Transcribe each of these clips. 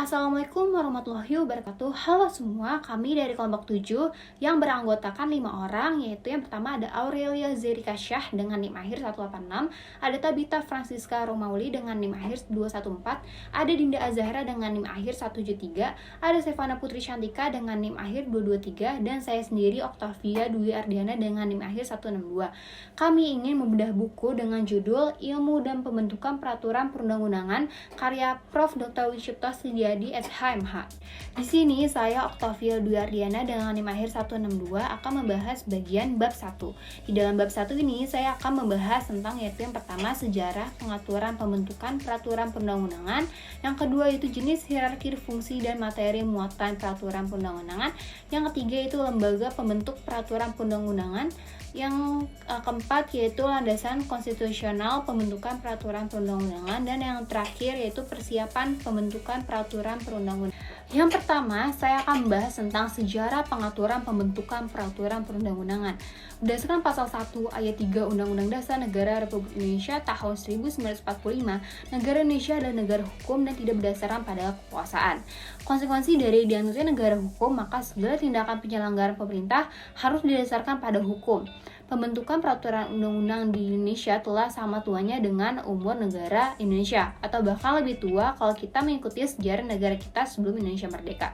Assalamualaikum warahmatullahi wabarakatuh. Halo semua, kami dari kelompok 7 yang beranggotakan 5 orang, yaitu yang pertama ada Aurelia Zerika Syah dengan NIM akhir 186, ada Tabita Francisca Romauli dengan NIM akhir 214, ada Dinda Azahra dengan NIM akhir 173, ada Stefana Putri Shantika dengan NIM akhir 223, dan saya sendiri Octavia Dwi Ardiana dengan NIM akhir 162. Kami ingin membedah buku dengan judul Ilmu dan Pembentukan Peraturan Perundang-undangan karya Prof. Dr. Wicipto Sidiadi SHMH. Di sini saya Octavia Dwi Ardiana dengan NIM akhir 162 akan membahas bagian bab 1. Di dalam bab 1 ini saya akan membahas tentang yaitu yang pertama sejarah pengaturan pembentukan peraturan perundang-undangan, yang kedua yaitu jenis hierarki fungsi dan materi muatan peraturan perundang-undangan, yang ketiga yaitu lembaga pembentuk peraturan perundang-undangan, yang keempat yaitu landasan konstitusional pembentukan peraturan perundang-undangan, dan yang terakhir yaitu persiapan pembentukan peraturan perundang-undangan. Yang pertama, saya akan membahas tentang sejarah pengaturan pembentukan peraturan perundang-undangan. Berdasarkan pasal 1 ayat 3 Undang-Undang Dasar Negara Republik Indonesia tahun 1945, negara Indonesia adalah negara hukum dan tidak berdasarkan pada kekuasaan. Konsekuensi dari dianutnya negara hukum, maka segala tindakan penyelenggaraan pemerintah harus didasarkan pada hukum. Pembentukan peraturan undang-undang di Indonesia telah sama tuanya dengan umur negara Indonesia, atau bahkan lebih tua kalau kita mengikuti sejarah negara kita sebelum Indonesia merdeka.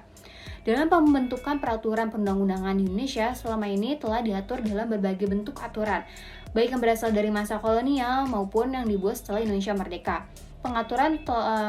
Dalam pembentukan peraturan perundang-undangan di Indonesia selama ini telah diatur dalam berbagai bentuk aturan, baik yang berasal dari masa kolonial maupun yang dibuat setelah Indonesia merdeka. Pengaturan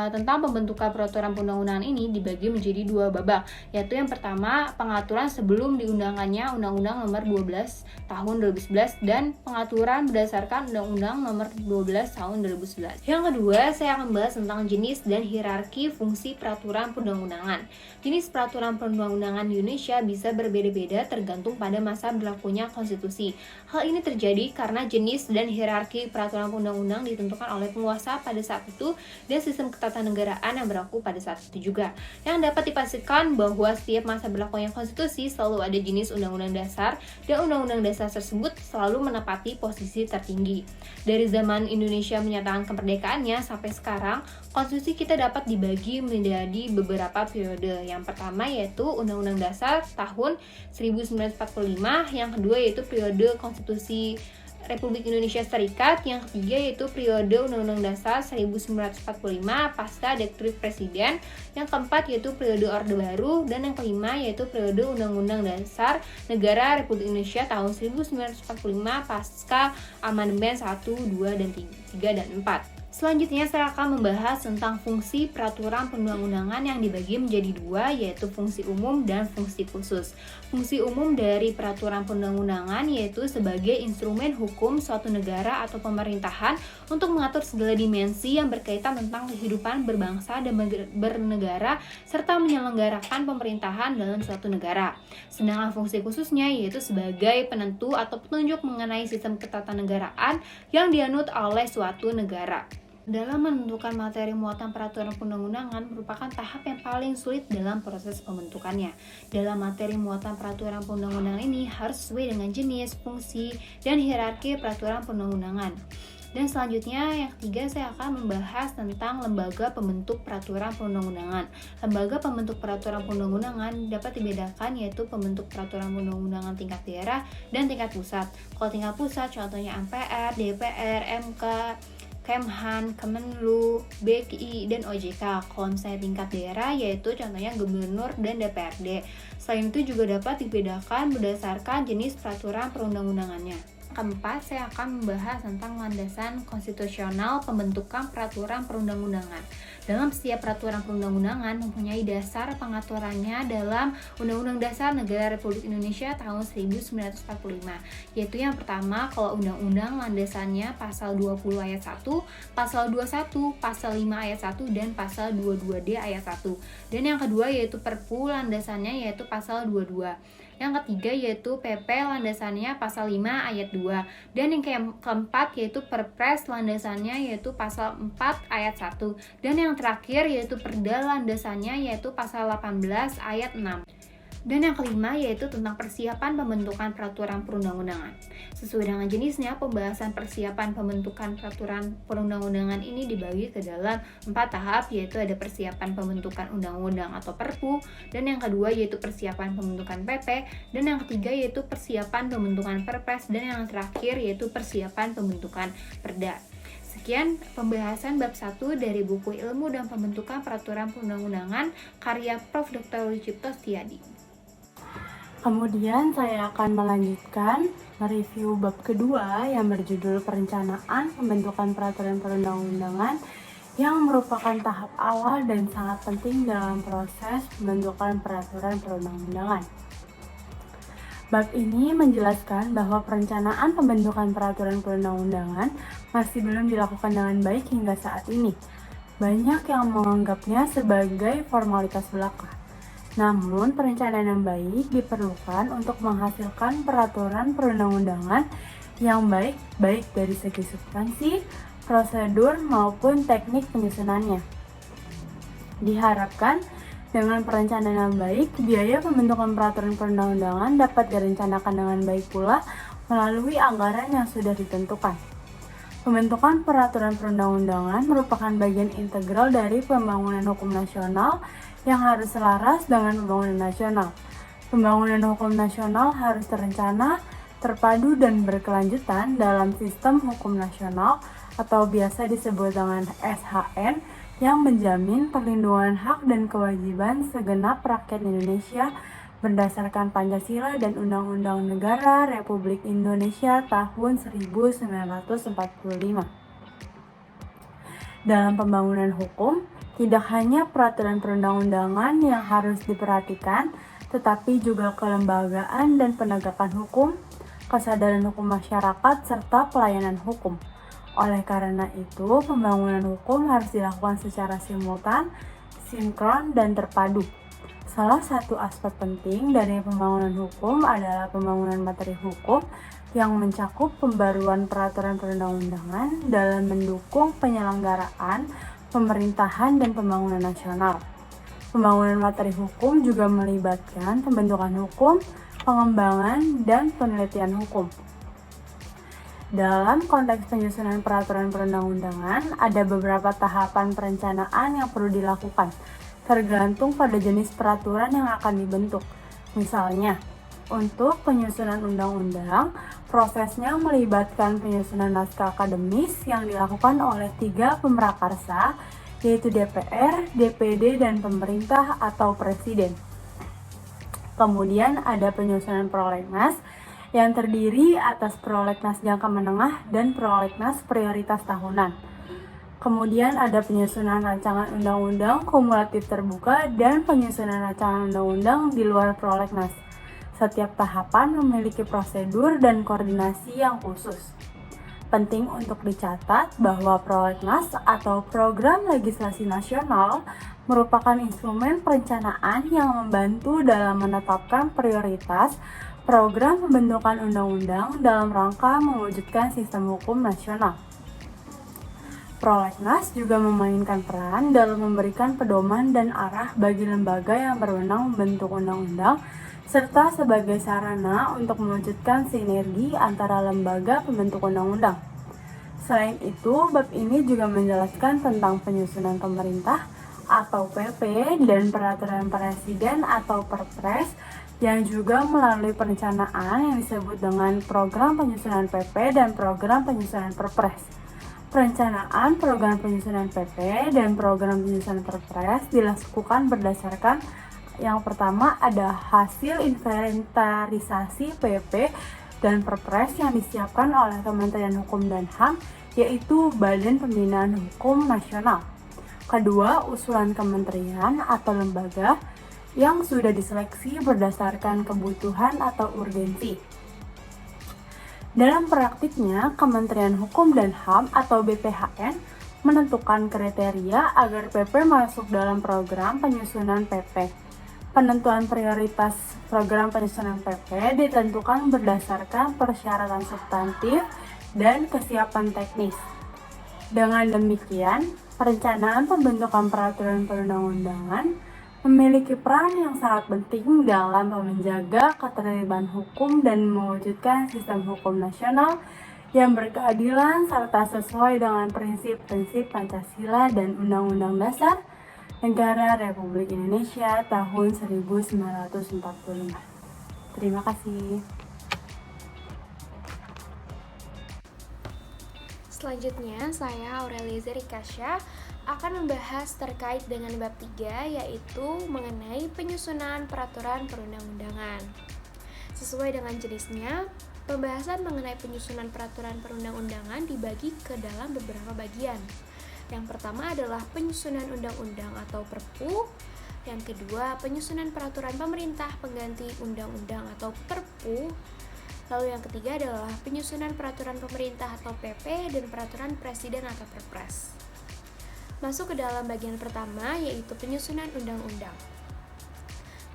tentang pembentukan peraturan perundang-undangan ini dibagi menjadi dua babak, yaitu yang pertama pengaturan sebelum diundangkannya Undang-Undang Nomor 12 Tahun 2011 dan pengaturan berdasarkan Undang-Undang Nomor 12 Tahun 2011. Yang kedua, saya akan membahas tentang jenis dan hierarki fungsi peraturan perundang-undangan. Jenis peraturan perundang-undangan di Indonesia bisa berbeda-beda tergantung pada masa berlakunya konstitusi. Hal ini terjadi karena jenis dan hierarki peraturan perundang-undang ditentukan oleh penguasa pada saat itu dan sistem ketatanegaraan yang berlaku pada saat itu juga. Yang dapat dipastikan bahwa setiap masa berlakunya konstitusi selalu ada jenis undang-undang dasar, dan undang-undang dasar tersebut selalu menempati posisi tertinggi. Dari zaman Indonesia menyatakan kemerdekaannya sampai sekarang, konstitusi kita dapat dibagi menjadi beberapa periode. Yang pertama yaitu Undang-Undang Dasar tahun 1945, yang kedua yaitu periode konstitusi Republik Indonesia Serikat, yang ketiga yaitu periode Undang-Undang Dasar 1945 pasca Dekret Presiden, yang keempat yaitu periode Orde Baru, dan yang kelima yaitu periode Undang-Undang Dasar Negara Republik Indonesia tahun 1945 pasca Amandemen 1, 2, dan 3 dan 4. Selanjutnya saya akan membahas tentang fungsi peraturan perundang-undangan yang dibagi menjadi dua, yaitu fungsi umum dan fungsi khusus. Fungsi umum dari peraturan perundang-undangan yaitu sebagai instrumen hukum suatu negara atau pemerintahan untuk mengatur segala dimensi yang berkaitan tentang kehidupan berbangsa dan bernegara serta menyelenggarakan pemerintahan dalam suatu negara. Sedangkan fungsi khususnya yaitu sebagai penentu atau petunjuk mengenai sistem ketatanegaraan yang dianut oleh suatu negara. Dalam menentukan materi muatan peraturan perundang-undangan merupakan tahap yang paling sulit dalam proses pembentukannya. Dalam materi muatan peraturan perundang-undangan ini harus sesuai dengan jenis, fungsi, dan hierarki peraturan perundang-undangan. Dan selanjutnya yang ketiga saya akan membahas tentang lembaga pembentuk peraturan perundang-undangan. Lembaga pembentuk peraturan perundang-undangan dapat dibedakan yaitu pembentuk peraturan perundang-undangan tingkat daerah dan tingkat pusat. Kalau tingkat pusat contohnya MPR, DPR, MK, Kemhan, Kemenlu, BKI, dan OJK. Kalau misalnya tingkat daerah yaitu contohnya gubernur dan DPRD. Selain itu juga dapat dibedakan berdasarkan jenis peraturan perundang-undangannya. Keempat, saya akan membahas tentang landasan konstitusional pembentukan peraturan perundang-undangan. Dalam setiap peraturan perundang-undangan mempunyai dasar pengaturannya dalam Undang-Undang Dasar Negara Republik Indonesia tahun 1945. Yaitu yang pertama, kalau undang-undang landasannya pasal 20 ayat 1, pasal 21, pasal 5 ayat 1, dan pasal 22D ayat 1. Dan yang kedua yaitu Perpu landasannya yaitu pasal 22. Yang ketiga yaitu PP landasannya pasal 5 ayat 2. Dan yang keempat yaitu Perpres landasannya yaitu pasal 4 ayat 1. Dan yang terakhir yaitu Perda landasannya yaitu pasal 18 ayat 6. Dan yang kelima yaitu tentang persiapan pembentukan peraturan perundang-undangan. Sesuai dengan jenisnya, pembahasan persiapan pembentukan peraturan perundang-undangan ini dibagi ke dalam 4 tahap, yaitu ada persiapan pembentukan undang-undang atau Perpu, dan yang kedua yaitu persiapan pembentukan PP, dan yang ketiga yaitu persiapan pembentukan Perpres, dan yang terakhir yaitu persiapan pembentukan Perda. Sekian pembahasan bab 1 dari buku Ilmu dan Pembentukan Peraturan Perundang-undangan karya Prof. Dr. Cipto Setiadi. Kemudian saya akan melanjutkan mereview bab kedua yang berjudul Perencanaan Pembentukan Peraturan Perundang-undangan yang merupakan tahap awal dan sangat penting dalam proses pembentukan peraturan perundang-undangan. Bab ini menjelaskan bahwa perencanaan pembentukan peraturan perundang-undangan masih belum dilakukan dengan baik hingga saat ini. Banyak yang menganggapnya sebagai formalitas belaka. Namun, perencanaan yang baik diperlukan untuk menghasilkan peraturan perundang-undangan yang baik dari segi substansi, prosedur, maupun teknik penyusunannya. Diharapkan, dengan perencanaan yang baik, biaya pembentukan peraturan perundang-undangan dapat direncanakan dengan baik pula melalui anggaran yang sudah ditentukan. Pembentukan peraturan perundang-undangan merupakan bagian integral dari pembangunan hukum nasional yang harus selaras dengan pembangunan nasional. Pembangunan hukum nasional harus terencana, terpadu, dan berkelanjutan dalam sistem hukum nasional atau biasa disebut dengan SHN yang menjamin perlindungan hak dan kewajiban segenap rakyat Indonesia berdasarkan Pancasila dan Undang-Undang Negara Republik Indonesia tahun 1945. Dalam pembangunan hukum, tidak hanya peraturan perundang-undangan yang harus diperhatikan, tetapi juga kelembagaan dan penegakan hukum, kesadaran hukum masyarakat, serta pelayanan hukum. Oleh karena itu, pembangunan hukum harus dilakukan secara simultan, sinkron, dan terpadu. Salah satu aspek penting dari pembangunan hukum adalah pembangunan materi hukum yang mencakup pembaruan peraturan perundang-undangan dalam mendukung penyelenggaraan pemerintahan dan pembangunan nasional. Pembangunan materi hukum juga melibatkan pembentukan hukum, pengembangan, dan penelitian hukum. Dalam konteks penyusunan peraturan perundang-undangan, ada beberapa tahapan perencanaan yang perlu dilakukan, tergantung pada jenis peraturan yang akan dibentuk. Misalnya, untuk penyusunan undang-undang, prosesnya melibatkan penyusunan naskah akademis yang dilakukan oleh 3 pemrakarsa, yaitu DPR, DPD, dan pemerintah atau presiden. Kemudian ada penyusunan prolegnas yang terdiri atas prolegnas jangka menengah dan prolegnas prioritas tahunan. Kemudian ada penyusunan rancangan undang-undang kumulatif terbuka dan penyusunan rancangan undang-undang di luar prolegnas. Setiap tahapan memiliki prosedur dan koordinasi yang khusus. Penting untuk dicatat bahwa prolegnas atau program legislasi nasional merupakan instrumen perencanaan yang membantu dalam menetapkan prioritas program pembentukan undang-undang dalam rangka mewujudkan sistem hukum nasional. Prolegnas juga memainkan peran dalam memberikan pedoman dan arah bagi lembaga yang berwenang membentuk undang-undang serta sebagai sarana untuk mewujudkan sinergi antara lembaga pembentuk undang-undang. Selain itu, bab ini juga menjelaskan tentang penyusunan pemerintah atau PP dan peraturan presiden atau Perpres yang juga melalui perencanaan yang disebut dengan program penyusunan PP dan program penyusunan Perpres. Perencanaan program penyusunan PP dan program penyusunan Perpres dilakukan berdasarkan yang pertama ada hasil inventarisasi PP dan Perpres yang disiapkan oleh Kementerian Hukum dan HAM, yaitu Badan Pembinaan Hukum Nasional. Kedua, usulan kementerian atau lembaga yang sudah diseleksi berdasarkan kebutuhan atau urgensi. Dalam praktiknya, Kementerian Hukum dan HAM atau BPHN menentukan kriteria agar PP masuk dalam program penyusunan PP. Penentuan prioritas program penyusunan PP ditentukan berdasarkan persyaratan substantif dan kesiapan teknis. Dengan demikian, perencanaan pembentukan peraturan perundang-undangan memiliki peran yang sangat penting dalam menjaga ketertiban hukum dan mewujudkan sistem hukum nasional yang berkeadilan serta sesuai dengan prinsip-prinsip Pancasila dan Undang-Undang Dasar Negara Republik Indonesia tahun 1945. Terima kasih. Selanjutnya, saya Aurelia Zerikasya akan membahas terkait dengan bab 3, yaitu mengenai penyusunan peraturan perundang-undangan. Sesuai dengan jenisnya, pembahasan mengenai penyusunan peraturan perundang-undangan dibagi ke dalam beberapa bagian. Yang pertama adalah penyusunan undang-undang atau Perpu. Yang kedua, penyusunan peraturan pemerintah pengganti undang-undang atau Perpu. Lalu yang ketiga adalah penyusunan peraturan pemerintah atau PP dan peraturan presiden atau Perpres. Masuk ke dalam bagian pertama, yaitu penyusunan undang-undang.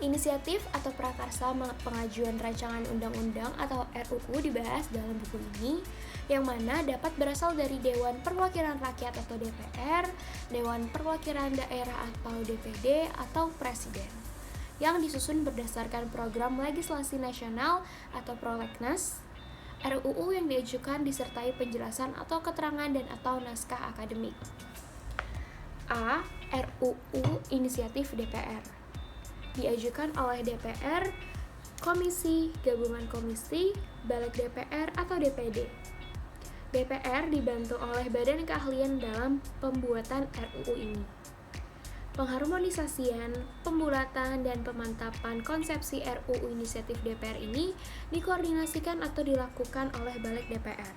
Inisiatif atau prakarsa pengajuan rancangan undang-undang atau RUU dibahas dalam buku ini, yang mana dapat berasal dari Dewan Perwakilan Rakyat atau DPR, Dewan Perwakilan Daerah atau DPD, atau Presiden, yang disusun berdasarkan program legislasi nasional atau prolegnas. RUU yang diajukan disertai penjelasan atau keterangan dan atau naskah akademik. A. RUU Inisiatif DPR diajukan oleh DPR, Komisi, Gabungan Komisi, Balik DPR atau DPD. DPR dibantu oleh badan keahlian dalam pembuatan RUU ini. Pengharmonisasian, pembulatan, dan pemantapan konsepsi RUU Inisiatif DPR ini dikoordinasikan atau dilakukan oleh Balik DPR.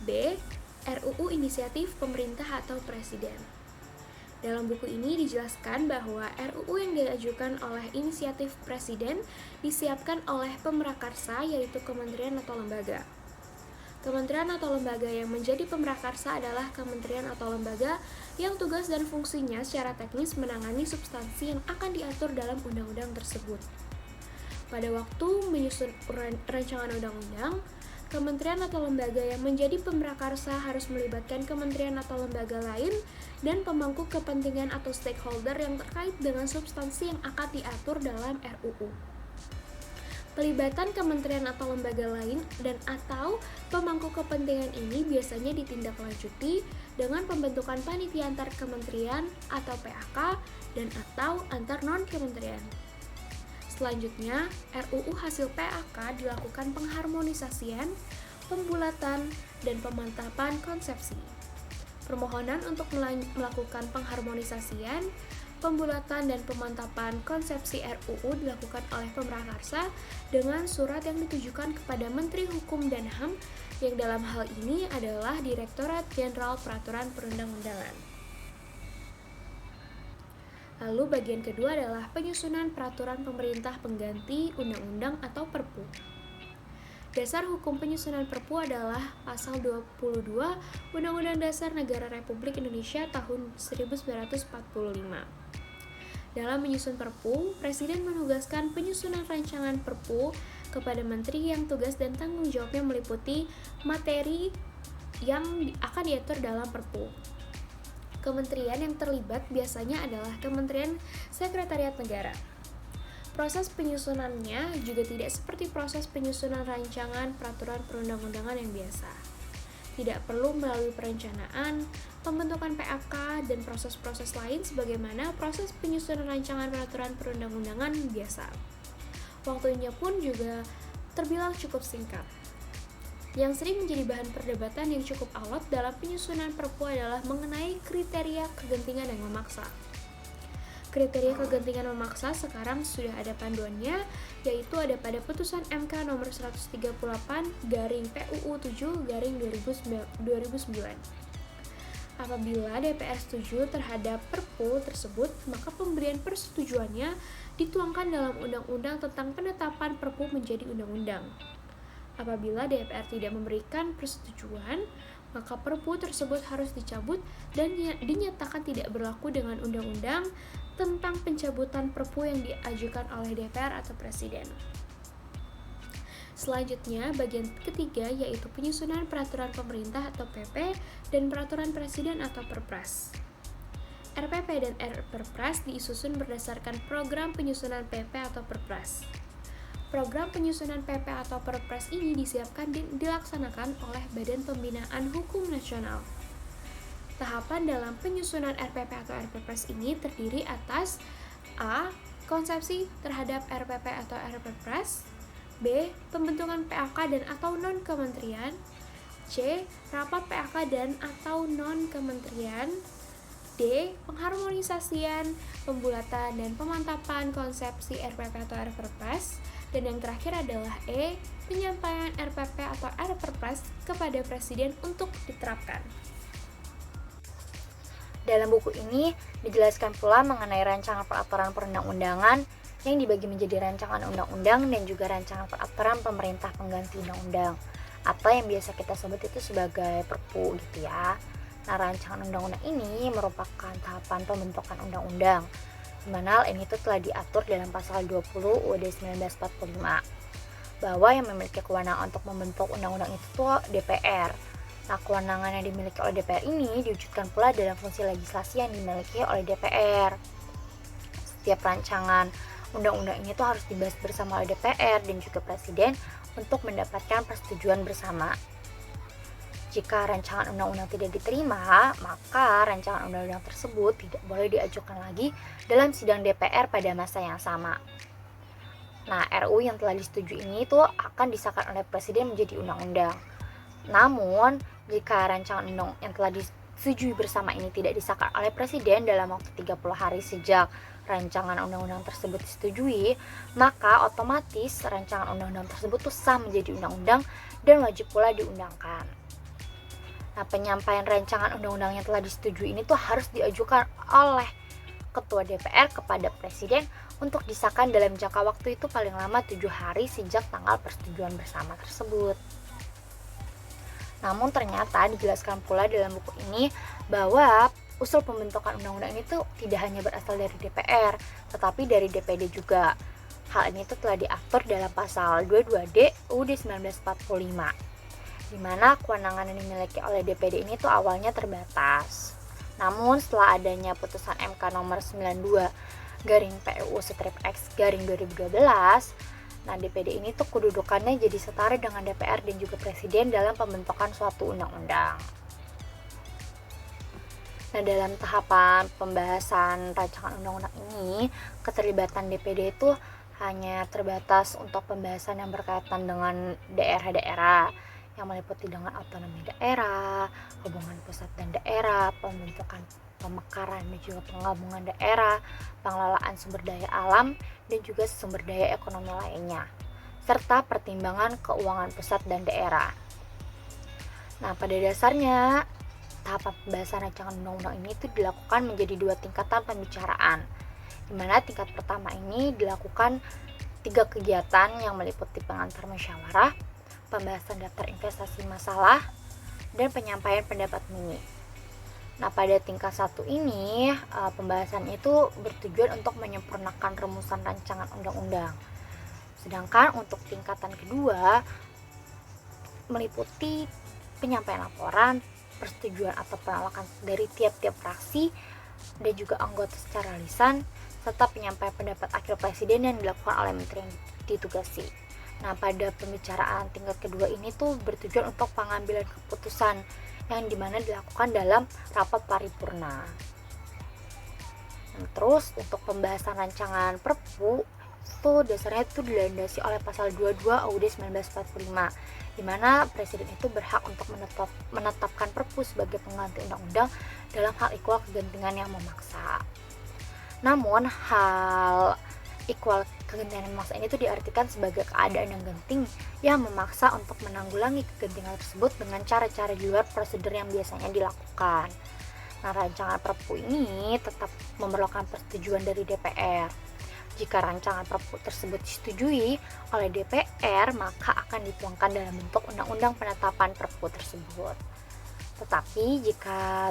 B. RUU Inisiatif Pemerintah atau Presiden. Dalam buku ini dijelaskan bahwa RUU yang diajukan oleh inisiatif Presiden disiapkan oleh pemrakarsa, yaitu kementerian atau lembaga. Kementerian atau lembaga yang menjadi pemrakarsa adalah kementerian atau lembaga yang tugas dan fungsinya secara teknis menangani substansi yang akan diatur dalam undang-undang tersebut. Pada waktu menyusun rancangan undang-undang, kementerian atau lembaga yang menjadi pemrakarsa harus melibatkan kementerian atau lembaga lain dan pemangku kepentingan atau stakeholder yang terkait dengan substansi yang akan diatur dalam RUU. Pelibatan kementerian atau lembaga lain dan atau pemangku kepentingan ini biasanya ditindaklanjuti dengan pembentukan panitia antar kementerian atau PAK dan atau antar non-kementerian. Selanjutnya, RUU hasil PAK dilakukan pengharmonisasian, pembulatan, dan pemantapan konsepsi. Permohonan untuk melakukan pengharmonisasian, pembulatan, dan pemantapan konsepsi RUU dilakukan oleh pemrakarsa dengan surat yang ditujukan kepada Menteri Hukum dan HAM yang dalam hal ini adalah Direktorat Jenderal Peraturan Perundang-undangan. Lalu bagian kedua adalah penyusunan peraturan pemerintah pengganti undang-undang atau Perpu. Dasar hukum penyusunan Perpu adalah pasal 22 Undang-Undang Dasar Negara Republik Indonesia tahun 1945. Dalam menyusun Perpu, Presiden menugaskan penyusunan rancangan Perpu kepada Menteri yang tugas dan tanggung jawabnya meliputi materi yang akan diatur dalam Perpu. Kementerian yang terlibat biasanya adalah Kementerian Sekretariat Negara. Proses penyusunannya juga tidak seperti proses penyusunan rancangan peraturan perundang-undangan yang biasa. Tidak perlu melalui perencanaan, pembentukan PAK, dan proses-proses lain sebagaimana proses penyusunan rancangan peraturan perundang-undangan biasa. Waktunya pun juga terbilang cukup singkat. Yang sering menjadi bahan perdebatan yang cukup alot dalam penyusunan Perpu adalah mengenai kriteria kegentingan yang memaksa. Kriteria kegentingan memaksa sekarang sudah ada panduannya, yaitu ada pada putusan MK nomor 138/PUU 7/2009. Apabila DPR setuju terhadap Perpu tersebut, maka pemberian persetujuannya dituangkan dalam Undang-Undang tentang penetapan Perpu menjadi undang-undang. Apabila DPR tidak memberikan persetujuan, maka Perpu tersebut harus dicabut dan dinyatakan tidak berlaku dengan undang-undang tentang pencabutan Perpu yang diajukan oleh DPR atau Presiden. Selanjutnya, bagian ketiga yaitu penyusunan peraturan pemerintah atau PP dan peraturan Presiden atau Perpres. RPP dan RPerpres disusun berdasarkan program penyusunan PP atau Perpres. Program penyusunan PP atau Perpres ini disiapkan dan dilaksanakan oleh Badan Pembinaan Hukum Nasional. Tahapan dalam penyusunan RPP atau RPerpres ini terdiri atas A. Konsepsi terhadap RPP atau RPerpres, B. Pembentukan PAK dan atau non-kementerian, C. Rapat PAK dan atau non-kementerian, D. Pengharmonisasian, pembulatan, dan pemantapan konsepsi RPP atau RPerpres, dan yang terakhir adalah E. Penyampaian RPP atau RPerpres kepada Presiden untuk diterapkan. Dalam buku ini dijelaskan pula mengenai rancangan peraturan perundang-undangan yang dibagi menjadi rancangan undang-undang dan juga rancangan peraturan pemerintah pengganti undang-undang atau yang biasa kita sebut itu sebagai Perpu gitu ya. Nah, rancangan undang-undang ini merupakan tahapan pembentukan undang-undang di mana hal ini tuh telah diatur dalam pasal 20 UUD 1945 bahwa yang memiliki kewenangan untuk membentuk undang-undang itu tuh DPR. Nah, kewenangan yang dimiliki oleh DPR ini diwujudkan pula dalam fungsi legislasi yang dimiliki oleh DPR. Setiap rancangan undang-undang ini tuh harus dibahas bersama oleh DPR dan juga Presiden untuk mendapatkan persetujuan bersama. Jika rancangan undang-undang tidak diterima, maka rancangan undang-undang tersebut tidak boleh diajukan lagi dalam sidang DPR pada masa yang sama. Nah, RUU yang telah disetujui ini tuh akan disahkan oleh Presiden menjadi undang-undang. Namun, jika rancangan undang yang telah disetujui bersama ini tidak disahkan oleh Presiden dalam waktu 30 hari sejak rancangan undang-undang tersebut disetujui, maka otomatis rancangan undang-undang tersebut tuh sah menjadi undang-undang dan wajib pula diundangkan. Nah, penyampaian rancangan undang-undang yang telah disetujui ini tuh harus diajukan oleh Ketua DPR kepada Presiden untuk disahkan dalam jangka waktu itu paling lama 7 hari sejak tanggal persetujuan bersama tersebut. Namun ternyata dijelaskan pula dalam buku ini bahwa usul pembentukan undang-undang ini tuh tidak hanya berasal dari DPR, tetapi dari DPD juga. Hal ini tuh telah diatur dalam pasal 22D UUD 1945, di mana kewenangan yang dimiliki oleh DPD ini tuh awalnya terbatas. Namun setelah adanya putusan MK nomor 92/PUU/X/2012, nah, DPD ini tuh kedudukannya jadi setara dengan DPR dan juga Presiden dalam pembentukan suatu undang-undang. Nah, dalam tahapan pembahasan rancangan undang-undang ini, keterlibatan DPD itu hanya terbatas untuk pembahasan yang berkaitan dengan daerah-daerah yang meliputi dengan otonomi daerah, hubungan pusat dan daerah, pembentukan pemekaran dan juga penggabungan daerah, pengelolaan sumber daya alam dan juga sumber daya ekonomi lainnya, serta pertimbangan keuangan pusat dan daerah. Nah, pada dasarnya tahapan pembahasan rancangan undang-undang ini itu dilakukan menjadi 2 tingkatan pembicaraan, di mana tingkat pertama ini dilakukan 3 kegiatan yang meliputi pengantar musyawarah, pembahasan daftar investasi masalah, dan penyampaian pendapat mini. Nah, pada tingkat 1 ini, pembahasan itu bertujuan untuk menyempurnakan rumusan rancangan undang-undang. Sedangkan untuk tingkatan kedua, meliputi penyampaian laporan, persetujuan atau penolakan dari tiap-tiap fraksi, dan juga anggota secara lisan, serta penyampaian pendapat akhir Presiden yang dilakukan oleh Menteri yang ditugasi. Nah, pada pembicaraan tingkat kedua ini tuh bertujuan untuk pengambilan keputusan yang dimana dilakukan dalam rapat paripurna. Nah, terus untuk pembahasan rancangan Perpu itu dasarnya itu dilandasi oleh pasal 22 UUD 1945, di mana Presiden itu berhak untuk menetapkan Perpu sebagai pengganti undang-undang dalam hal ikhwal kegentingan yang memaksa. Namun hal ikhwal kegentingan yang memaksa ini tuh diartikan sebagai keadaan yang genting yang memaksa untuk menanggulangi kegentingan tersebut dengan cara-cara di luar prosedur yang biasanya dilakukan. Nah, rancangan Perpu ini tetap memerlukan persetujuan dari DPR. Jika rancangan Perpu tersebut disetujui oleh DPR, maka akan dituangkan dalam bentuk undang-undang penetapan Perpu tersebut. Tetapi jika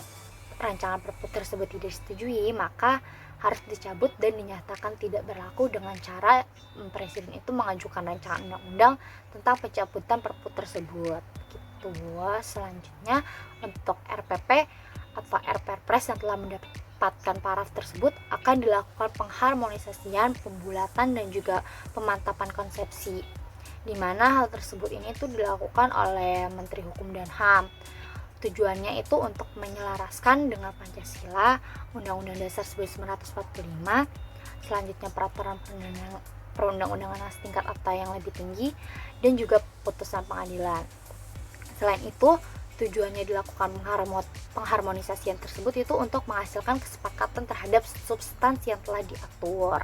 rancangan Perpu tersebut tidak disetujui, maka harus dicabut dan dinyatakan tidak berlaku dengan cara Presiden itu mengajukan rancangan undang-undang tentang pencabutan Perpu tersebut. Gitu. Selanjutnya untuk RPP atau RPerpres yang telah empatkan paraf tersebut akan dilakukan pengharmonisasian, pembulatan, dan juga pemantapan konsepsi, di mana hal tersebut ini tuh dilakukan oleh Menteri Hukum dan HAM. Tujuannya itu untuk menyelaraskan dengan Pancasila, Undang-Undang Dasar 1945, selanjutnya peraturan perundang-undangan setingkat atau yang lebih tinggi, dan juga putusan pengadilan. Selain itu, tujuannya dilakukan pengharmonisasian tersebut itu untuk menghasilkan kesepakatan terhadap substansi yang telah diatur.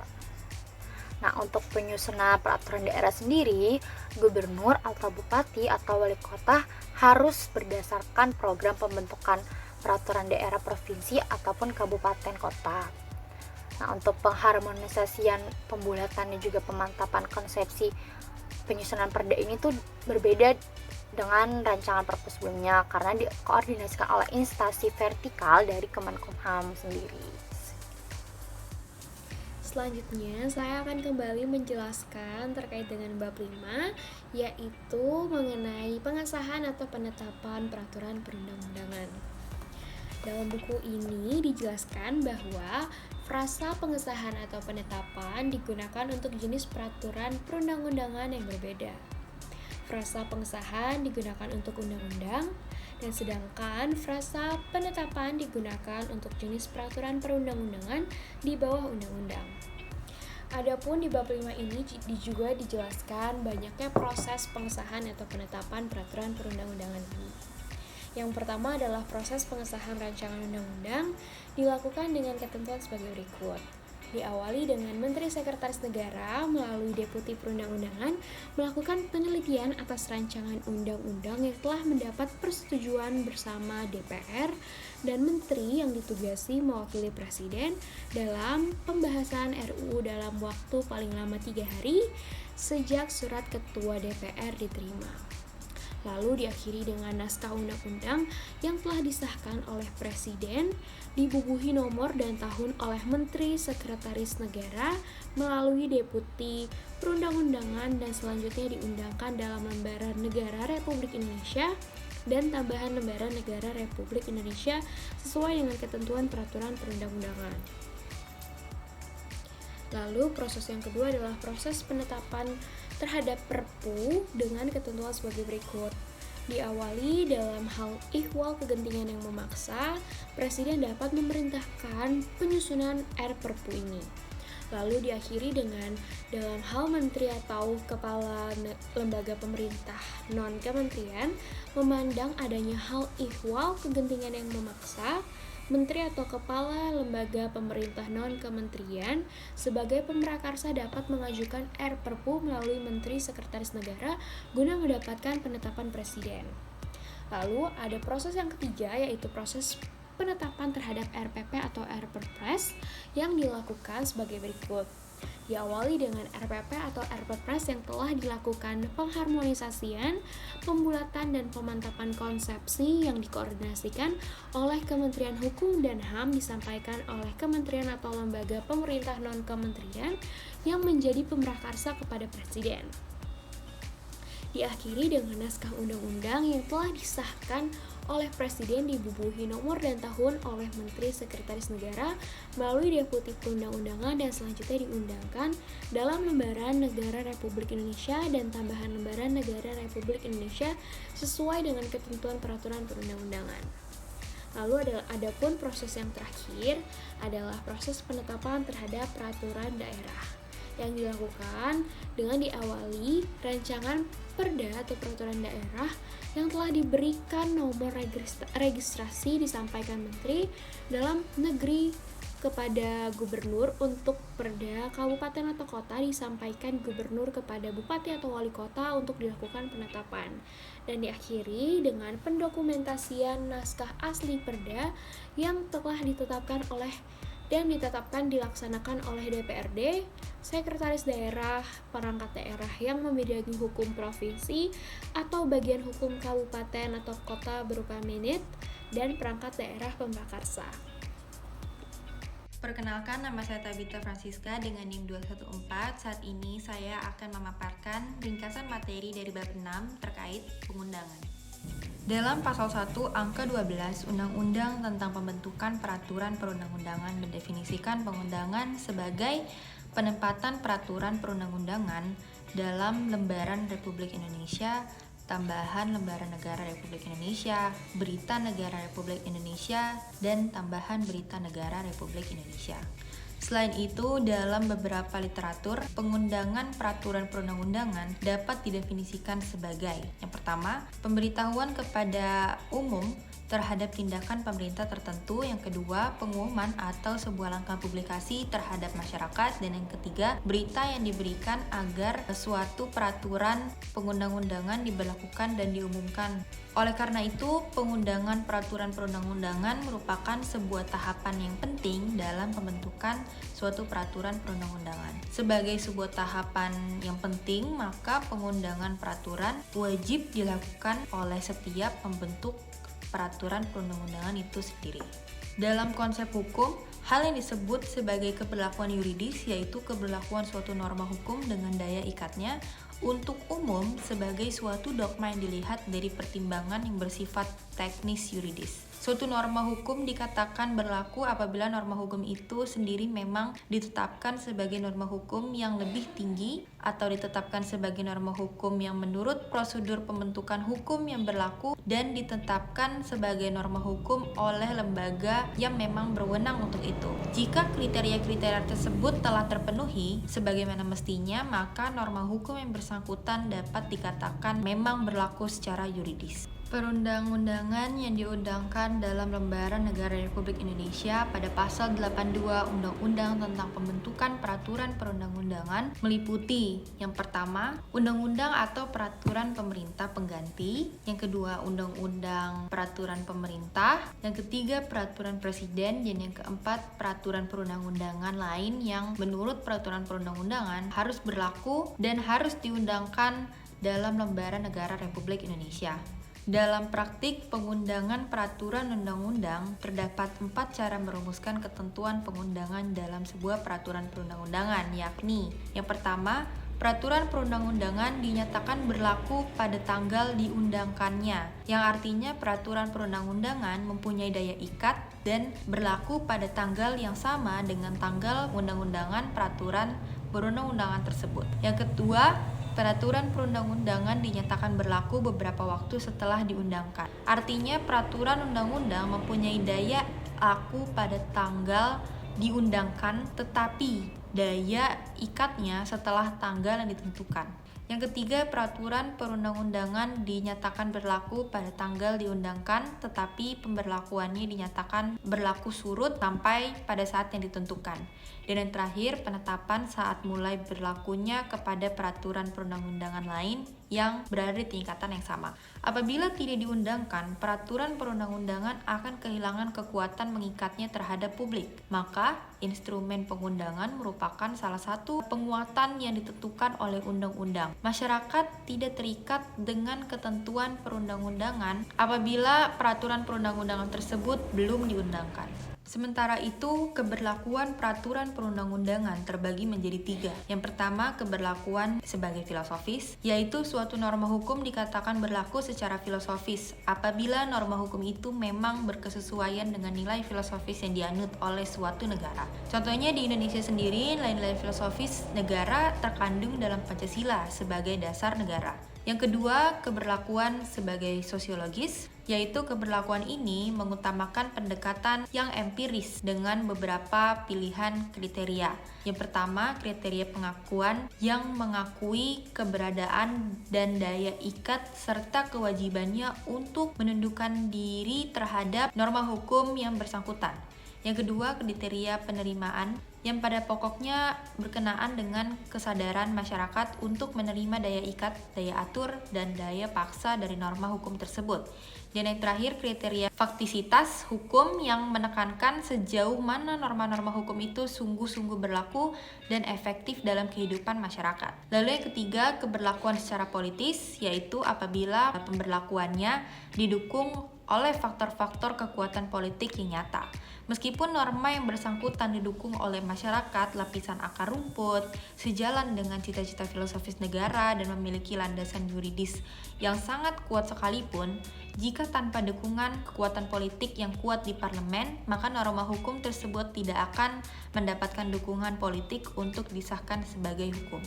Nah, untuk penyusunan peraturan daerah sendiri, gubernur atau bupati atau wali kota harus berdasarkan program pembentukan peraturan daerah provinsi ataupun kabupaten kota. Nah, untuk pengharmonisasian, pembulatan dan juga pemantapan konsepsi penyusunan perda ini tuh berbeda dengan rancangan perpu sebelumnya karena dikoordinasikan oleh instansi vertikal dari Kemenkumham sendiri. Selanjutnya, saya akan kembali menjelaskan terkait dengan bab 5, yaitu mengenai pengesahan atau penetapan peraturan perundang-undangan. Dalam buku ini dijelaskan bahwa frasa pengesahan atau penetapan digunakan untuk jenis peraturan perundang-undangan yang berbeda. Frasa pengesahan digunakan untuk undang-undang, dan sedangkan frasa penetapan digunakan untuk jenis peraturan perundang-undangan di bawah undang-undang. Adapun di bab 5 ini juga dijelaskan banyaknya proses pengesahan atau penetapan peraturan perundang-undangan ini. Yang pertama adalah proses pengesahan rancangan undang-undang dilakukan dengan ketentuan sebagai berikut. Diawali dengan Menteri Sekretaris Negara melalui Deputi Perundang-undangan melakukan penelitian atas rancangan undang-undang yang telah mendapat persetujuan bersama DPR dan Menteri yang ditugasi mewakili Presiden dalam pembahasan RUU dalam waktu paling lama 3 hari sejak surat Ketua DPR diterima. Lalu diakhiri dengan naskah undang-undang yang telah disahkan oleh Presiden, dibubuhi nomor dan tahun oleh Menteri Sekretaris Negara melalui Deputi Perundang-undangan dan selanjutnya diundangkan dalam Lembaran Negara Republik Indonesia dan tambahan Lembaran Negara Republik Indonesia sesuai dengan ketentuan peraturan perundang-undangan. Lalu proses yang kedua adalah proses penetapan terhadap perpu dengan ketentuan sebagai berikut. Diawali dalam hal ihwal kegentingan yang memaksa, Presiden dapat memerintahkan penyusunan perpu ini. Lalu diakhiri dengan dalam hal menteri atau kepala lembaga pemerintah non-kementerian memandang adanya hal ihwal kegentingan yang memaksa, menteri atau kepala lembaga pemerintah non-kementerian sebagai pemrakarsa dapat mengajukan perpu melalui Menteri Sekretaris Negara guna mendapatkan penetapan Presiden. Lalu ada proses yang ketiga yaitu proses penetapan terhadap RPP atau Perpres yang dilakukan sebagai berikut. Diawali dengan RPP atau Perpres yang telah dilakukan pengharmonisasian, pembulatan dan pemantapan konsepsi yang dikoordinasikan oleh Kementerian Hukum dan HAM disampaikan oleh kementerian atau lembaga pemerintah non-kementerian yang menjadi pemrakarsa kepada Presiden. Diakhiri dengan naskah undang-undang yang telah disahkan oleh Presiden dibubuhi nomor dan tahun oleh Menteri Sekretaris Negara melalui Deputi Perundang-undangan dan selanjutnya diundangkan dalam Lembaran Negara Republik Indonesia dan tambahan Lembaran Negara Republik Indonesia sesuai dengan ketentuan peraturan perundang-undangan. Lalu adapun proses yang terakhir adalah proses penetapan terhadap peraturan daerah yang dilakukan dengan diawali rancangan perda atau peraturan daerah yang telah diberikan nomor registrasi disampaikan Menteri dalam negeri kepada gubernur. Untuk perda kabupaten atau kota disampaikan gubernur kepada bupati atau wali kota untuk dilakukan penetapan, dan diakhiri dengan pendokumentasian naskah asli perda yang telah ditetapkan dilaksanakan oleh DPRD, Sekretaris Daerah, perangkat daerah yang membidangi hukum provinsi atau bagian hukum kabupaten atau kota berupa Menit, dan perangkat daerah pemrakarsa. Perkenalkan, nama saya Tabita Francisca dengan NIM 214. Saat ini saya akan memaparkan ringkasan materi dari bab 6 terkait pengundangan. Dalam pasal 1 angka 12 Undang-Undang tentang Pembentukan Peraturan Perundang-undangan mendefinisikan pengundangan sebagai penempatan peraturan perundang-undangan dalam lembaran Republik Indonesia, tambahan lembaran negara Republik Indonesia, berita negara Republik Indonesia, dan tambahan berita negara Republik Indonesia. Selain itu, dalam beberapa literatur, pengundangan peraturan perundang-undangan dapat didefinisikan sebagai: yang pertama, pemberitahuan kepada umum terhadap tindakan pemerintah tertentu; yang kedua, pengumuman atau sebuah langkah publikasi terhadap masyarakat; dan yang ketiga, berita yang diberikan agar suatu peraturan pengundang-undangan diberlakukan dan diumumkan. Oleh karena itu, pengundangan peraturan perundang-undangan merupakan sebuah tahapan yang penting dalam pembentukan suatu peraturan perundang-undangan. Sebagai sebuah tahapan yang penting, maka pengundangan peraturan wajib dilakukan oleh setiap pembentuk peraturan perundang-undangan itu sendiri. Dalam konsep hukum, hal yang disebut sebagai keberlakuan yuridis yaitu keberlakuan suatu norma hukum dengan daya ikatnya untuk umum sebagai suatu dogma yang dilihat dari pertimbangan yang bersifat teknis yuridis. Suatu norma hukum dikatakan berlaku apabila norma hukum itu sendiri memang ditetapkan sebagai norma hukum yang lebih tinggi atau ditetapkan sebagai norma hukum yang menurut prosedur pembentukan hukum yang berlaku dan ditetapkan sebagai norma hukum oleh lembaga yang memang berwenang untuk itu. Jika kriteria-kriteria tersebut telah terpenuhi sebagaimana mestinya, maka norma hukum yang bersangkutan dapat dikatakan memang berlaku secara yuridis. Perundang-undangan yang diundangkan dalam lembaran negara Republik Indonesia pada pasal 82 Undang-Undang tentang Pembentukan Peraturan Perundang-undangan meliputi: yang pertama, undang-undang atau peraturan pemerintah pengganti; yang kedua, undang-undang peraturan pemerintah; yang ketiga, peraturan presiden; dan yang keempat, peraturan perundang-undangan lain yang menurut peraturan perundang-undangan harus berlaku dan harus diundangkan dalam lembaran negara Republik Indonesia. Dalam praktik pengundangan peraturan undang-undang, terdapat 4 cara merumuskan ketentuan pengundangan dalam sebuah peraturan perundang-undangan, yakni: yang pertama, peraturan perundang-undangan dinyatakan berlaku pada tanggal diundangkannya, yang artinya peraturan perundang-undangan mempunyai daya ikat dan berlaku pada tanggal yang sama dengan tanggal undang-undangan peraturan perundang-undangan tersebut. Yang kedua, peraturan perundang-undangan dinyatakan berlaku beberapa waktu setelah diundangkan. Artinya peraturan undang-undang mempunyai daya laku pada tanggal diundangkan, tetapi daya ikatnya setelah tanggal yang ditentukan. Yang ketiga, peraturan perundang-undangan dinyatakan berlaku pada tanggal diundangkan, tetapi pemberlakuannya dinyatakan berlaku surut sampai pada saat yang ditentukan. Dan yang terakhir, penetapan saat mulai berlakunya kepada peraturan perundang-undangan lain yang berada di tingkatan yang sama. Apabila tidak diundangkan, peraturan perundang-undangan akan kehilangan kekuatan mengikatnya terhadap publik. Maka, instrumen pengundangan merupakan salah satu penguatan yang ditentukan oleh undang-undang. Masyarakat tidak terikat dengan ketentuan perundang-undangan apabila peraturan perundang-undangan tersebut belum diundangkan. Sementara itu, keberlakuan peraturan perundang-undangan terbagi menjadi 3. Yang pertama, keberlakuan sebagai filosofis, yaitu suatu norma hukum dikatakan berlaku secara filosofis apabila norma hukum itu memang berkesesuaian dengan nilai filosofis yang dianut oleh suatu negara. Contohnya di Indonesia sendiri, nilai-nilai filosofis negara terkandung dalam Pancasila sebagai dasar negara. Yang kedua, keberlakuan sebagai sosiologis, yaitu keberlakuan ini mengutamakan pendekatan yang empiris dengan beberapa pilihan kriteria. Yang pertama, kriteria pengakuan yang mengakui keberadaan dan daya ikat serta kewajibannya untuk menundukkan diri terhadap norma hukum yang bersangkutan. Yang kedua, kriteria penerimaan yang pada pokoknya berkenaan dengan kesadaran masyarakat untuk menerima daya ikat, daya atur, dan daya paksa dari norma hukum tersebut. Dan yang terakhir, kriteria faktisitas hukum yang menekankan sejauh mana norma-norma hukum itu sungguh-sungguh berlaku dan efektif dalam kehidupan masyarakat. Lalu yang ketiga, keberlakuan secara politis, yaitu apabila pemberlakuannya didukung oleh faktor-faktor kekuatan politik yang nyata. Meskipun norma yang bersangkutan didukung oleh masyarakat lapisan akar rumput, sejalan dengan cita-cita filosofis negara dan memiliki landasan yuridis yang sangat kuat sekalipun, jika tanpa dukungan kekuatan politik yang kuat di parlemen, maka norma hukum tersebut tidak akan mendapatkan dukungan politik untuk disahkan sebagai hukum.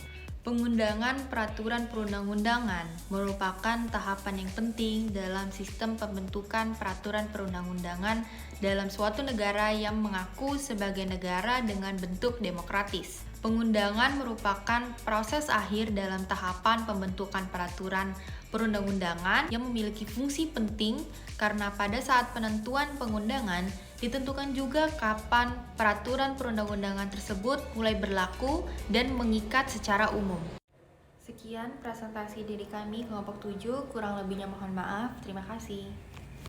Pengundangan peraturan perundang-undangan merupakan tahapan yang penting dalam sistem pembentukan peraturan perundang-undangan dalam suatu negara yang mengaku sebagai negara dengan bentuk demokratis. Pengundangan merupakan proses akhir dalam tahapan pembentukan peraturan perundang-undangan yang memiliki fungsi penting karena pada saat penentuan pengundangan ditentukan juga kapan peraturan perundang-undangan tersebut mulai berlaku dan mengikat secara umum. Sekian presentasi dari kami kelompok 7, kurang lebihnya mohon maaf. Terima kasih.